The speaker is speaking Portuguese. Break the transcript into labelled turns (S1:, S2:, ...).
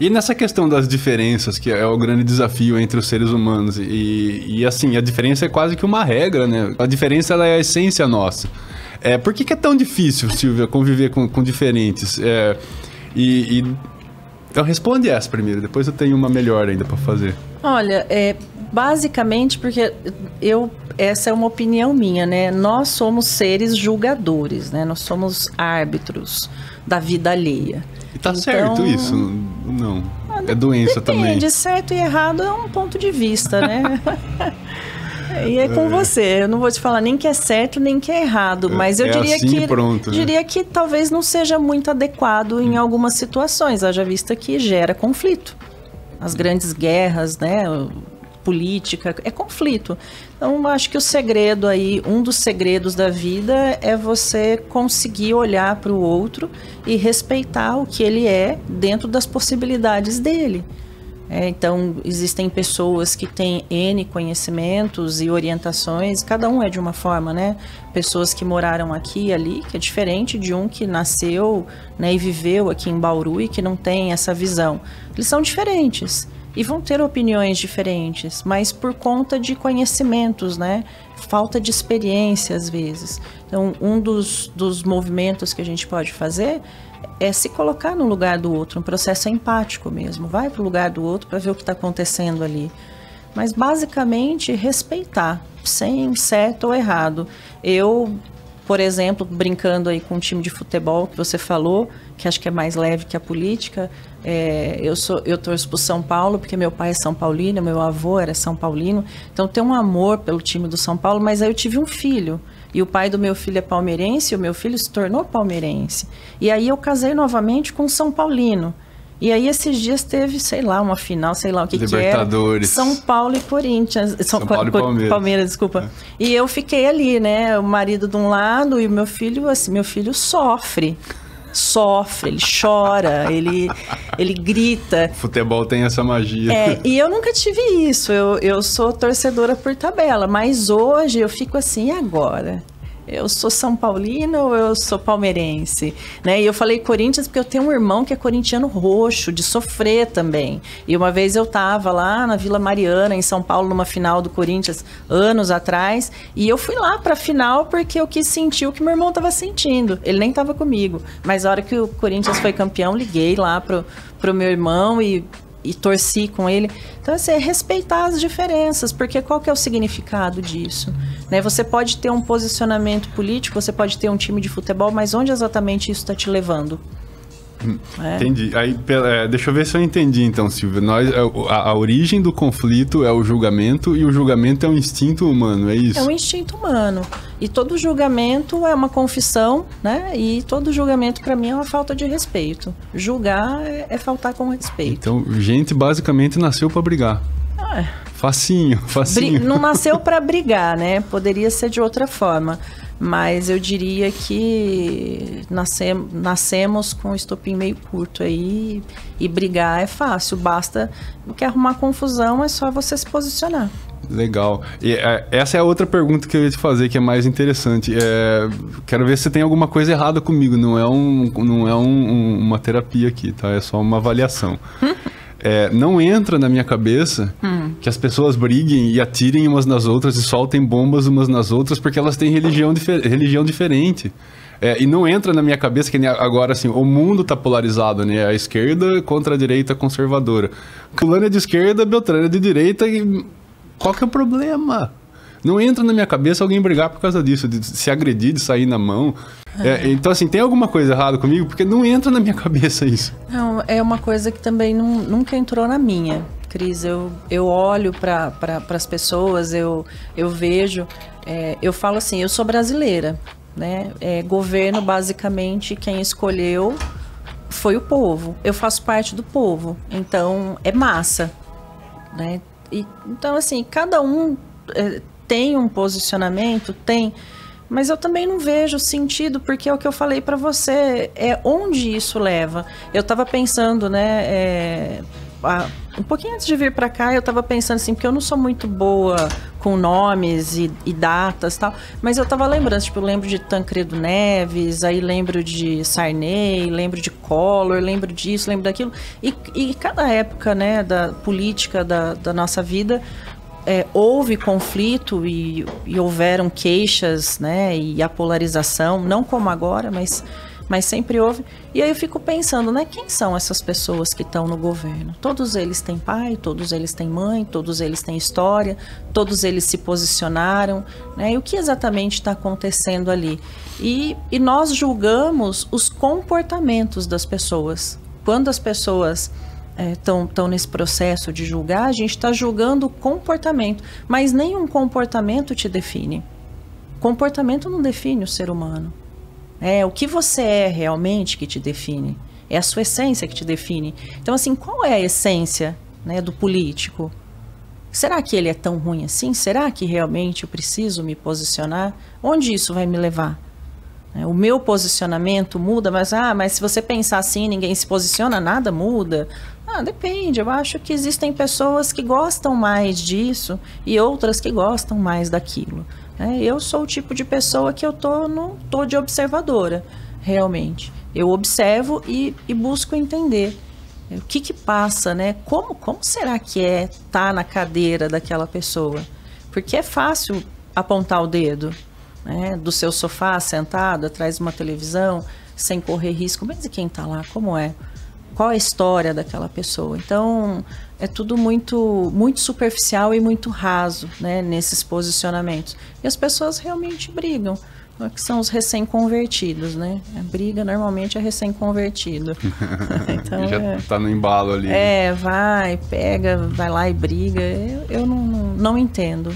S1: E nessa questão das diferenças, que é o grande desafio entre os seres humanos, e assim, a diferença é quase que uma regra, né? A diferença, ela é a essência nossa. Por que é tão difícil, Silvia, conviver com diferentes? Então responde essa primeiro, depois eu tenho uma melhor ainda para fazer.
S2: Olha, basicamente porque essa é uma opinião minha, né? Nós somos seres julgadores, né? Nós somos árbitros da vida alheia.
S1: E tá certo isso? Não. É doença também.
S2: Depende, certo e errado é um ponto de vista, né? E é com você. Eu não vou te falar nem que é certo, nem que é errado. Mas eu diria
S1: assim, pronto,
S2: diria que talvez não seja muito adequado em algumas situações, haja vista que gera conflito. As grandes guerras, né? Política, é conflito. Então, acho que o segredo aí, um dos segredos da vida é você conseguir olhar para o outro e respeitar o que ele é dentro das possibilidades dele. Então, existem pessoas que têm N conhecimentos e orientações, cada um é de uma forma, né? Pessoas que moraram aqui e ali, que é diferente de um que nasceu, né, e viveu aqui em Bauru e que não tem essa visão. Eles são diferentes e vão ter opiniões diferentes, mas por conta de conhecimentos, né? Falta de experiência, às vezes. Então, um dos movimentos que a gente pode fazer é se colocar no lugar do outro, um processo empático mesmo. Vai para o lugar do outro para ver o que está acontecendo ali. Mas, basicamente, respeitar, sem certo ou errado. Eu, por exemplo, brincando aí com um time de futebol que você falou, que acho que é mais leve que a política, eu torço pro São Paulo, porque meu pai é São Paulino, meu avô era São Paulino, então tem um amor pelo time do São Paulo, mas aí eu tive um filho. E o pai do meu filho é palmeirense, e o meu filho se tornou palmeirense. E aí eu casei novamente com um São Paulino. E aí esses dias teve, sei lá, uma final, sei lá o que era. São Paulo e Corinthians. São Paulo e Palmeiras, desculpa. E eu fiquei ali, né? O marido de um lado e o meu filho, assim, meu filho sofre, ele chora, ele grita.
S1: Futebol tem essa magia.
S2: E eu nunca tive isso, eu sou torcedora por tabela, mas hoje eu fico assim, e agora? Eu sou São Paulino ou eu sou palmeirense? Né? E eu falei Corinthians porque eu tenho um irmão que é corintiano roxo, de sofrer também. E uma vez eu estava lá na Vila Mariana, em São Paulo, numa final do Corinthians, anos atrás, e eu fui lá para a final porque eu quis sentir o que meu irmão estava sentindo. Ele nem estava comigo, mas a hora que o Corinthians foi campeão, liguei lá pro meu irmão e torci com ele. Então, assim, é respeitar as diferenças, porque qual que é o significado disso? Né? Você pode ter um posicionamento político, você pode ter um time de futebol, mas onde exatamente isso está te levando?
S1: Entendi. Aí, deixa eu ver se eu entendi então, Silvia. A origem do conflito é o julgamento e o julgamento é um instinto humano, é isso?
S2: É um instinto humano. E todo julgamento é uma confissão, né? E todo julgamento, para mim, é uma falta de respeito. Julgar é faltar com respeito.
S1: Então, gente basicamente nasceu para brigar. Facinho.
S2: Não nasceu para brigar, né? Poderia ser de outra forma. Mas eu diria que nascemos com um estopim meio curto aí, e brigar é fácil, basta, não quer arrumar confusão, é só você se posicionar.
S1: Legal. E essa é a outra pergunta que eu ia te fazer, que é mais interessante. Quero ver se tem alguma coisa errada comigo, não é uma terapia aqui, tá? É só uma avaliação. Não entra na minha cabeça que as pessoas briguem e atirem umas nas outras e soltem bombas umas nas outras porque elas têm religião diferente. E não entra na minha cabeça que agora, assim, o mundo tá polarizado, né? A esquerda contra a direita conservadora. Fulano é de esquerda, Beltrano é de direita. E qual que é o problema? Não entra na minha cabeça alguém brigar por causa disso, de se agredir, de sair na mão. Então, assim, tem alguma coisa errada comigo? Porque não entra na minha cabeça isso.
S2: Não, é uma coisa que também nunca entrou na minha, Cris. Eu olho para as pessoas, eu vejo, eu falo assim, eu sou brasileira, né? Governo, basicamente, quem escolheu foi o povo. Eu faço parte do povo, então é massa, né? Então, assim, cada um tem um posicionamento, mas eu também não vejo sentido, porque é o que eu falei para você, onde isso leva. Eu estava pensando, né, um pouquinho antes de vir para cá, eu estava pensando assim, porque eu não sou muito boa com nomes e datas e tal, mas eu estava lembrando, tipo, eu lembro de Tancredo Neves, aí lembro de Sarney, lembro de Collor, lembro disso, lembro daquilo, e cada época, né, da política da nossa vida, houve conflito e houveram queixas, né, e a polarização, não como agora, mas sempre houve. E aí eu fico pensando, né, quem são essas pessoas que estão no governo? Todos eles têm pai, todos eles têm mãe, todos eles têm história, todos eles se posicionaram, né? E o que exatamente está acontecendo ali? E nós julgamos os comportamentos das pessoas. Quando as pessoas estão nesse processo de julgar, a gente está julgando o comportamento, mas nenhum comportamento te define. Comportamento não define o ser humano. É o que você é realmente que te define. É a sua essência que te define. Então, assim, qual é a essência, né, do político? Será que ele é tão ruim assim? Será que realmente eu preciso me posicionar? Onde isso vai me levar? O meu posicionamento muda, mas se você pensar assim, ninguém se posiciona, nada muda. Depende. Eu acho que existem pessoas que gostam mais disso e outras que gostam mais daquilo. Eu sou o tipo de pessoa que eu tô de observadora, realmente. Eu observo e busco entender o que passa, né? Como será que estar na cadeira daquela pessoa? Porque é fácil apontar o dedo, né, do seu sofá, sentado, atrás de uma televisão, sem correr risco. Mas e quem está lá? Como é? Qual é a história daquela pessoa? Então, é tudo muito, muito superficial e muito raso, né, nesses posicionamentos. E as pessoas realmente brigam, que são os recém-convertidos, né? A briga normalmente é recém-convertido. Então,
S1: já está no embalo ali.
S2: Vai lá e briga. Eu não entendo.